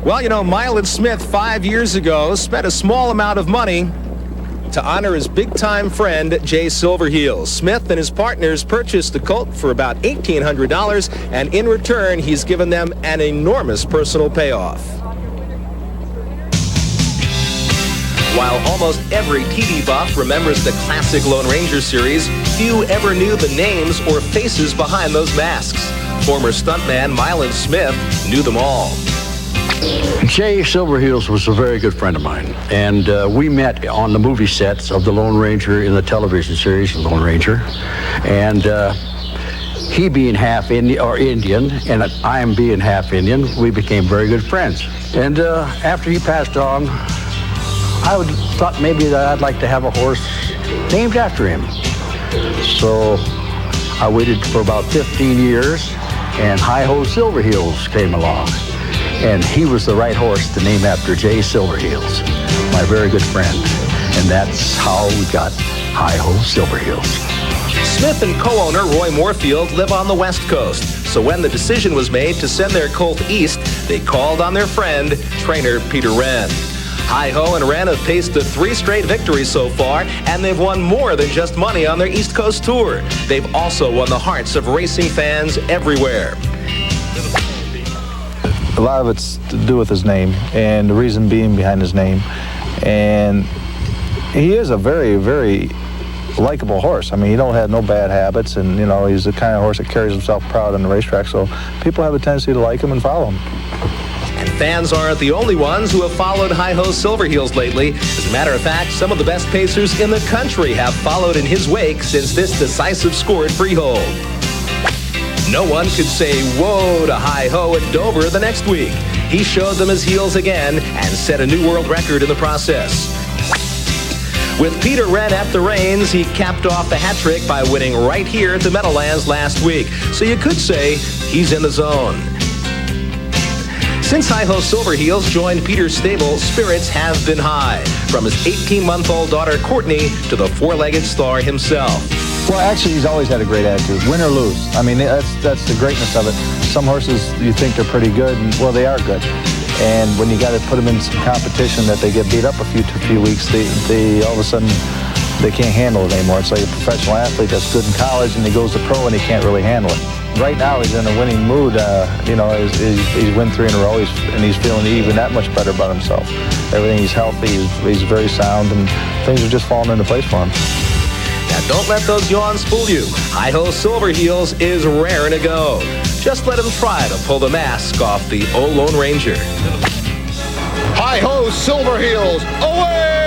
Well, you know, Mylon Smith 5 years ago spent a small amount of money to honor his big-time friend, Jay Silverheels. Smith and his partners purchased the colt for about $1,800, and in return, he's given them an enormous personal payoff. While almost every TV buff remembers the classic Lone Ranger series, few ever knew the names or faces behind those masks. Former stuntman Mylon Smith knew them all. Jay Silverheels was a very good friend of mine, and we met on the movie sets of the Lone Ranger in the television series Lone Ranger, and he being half Indian and I am being half Indian, we became very good friends. And after he passed on, I thought maybe that I'd like to have a horse named after him. So I waited for about 15 years, and Hi-Ho Silverheels came along. And he was the right horse to name after Jay Silverheels, my very good friend. And that's how we got Hi-Ho Silverheels. Smith and co-owner Roy Moorfield live on the West Coast. So when the decision was made to send their colt east, they called on their friend, trainer Peter Wren. Hi-Ho and Wren have paced 3 straight victories so far, and they've won more than just money on their East Coast tour. They've also won the hearts of racing fans everywhere. A lot of it's to do with his name, and the reason being behind his name. And he is a very, very likable horse. I mean, he don't have no bad habits, and, you know, he's the kind of horse that carries himself proud on the racetrack, so people have a tendency to like him and follow him. And fans aren't the only ones who have followed Hi-Ho Silverheels lately. As a matter of fact, some of the best pacers in the country have followed in his wake since this decisive score at Freehold. No one could say whoa to Hi-Ho at Dover the next week. He showed them his heels again and set a new world record in the process. With Peter Wren at the reins, he capped off the hat trick by winning right here at the Meadowlands last week. So you could say he's in the zone. Since Hi-Ho Silverheels joined Peter's stable, spirits have been high, from his 18-month-old daughter Courtney to the 4-legged star himself. Well, actually, he's always had a great attitude, win or lose. I mean, that's the greatness of it. Some horses, you think they're pretty good, and, well, they are good. And when you got to put them in some competition that they get beat up a few weeks, they all of a sudden, they can't handle it anymore. It's like a professional athlete that's good in college, and he goes to pro, and he can't really handle it. Right now, he's in a winning mood. You know, he's won 3 in a row, and he's feeling even that much better about himself. Everything, he's healthy, he's very sound, and things are just falling into place for him. Now, don't let those yawns fool you. Hi-Ho Silverheels is raring to go. Just let him try to pull the mask off the old Lone Ranger. Hi-Ho Silverheels, away!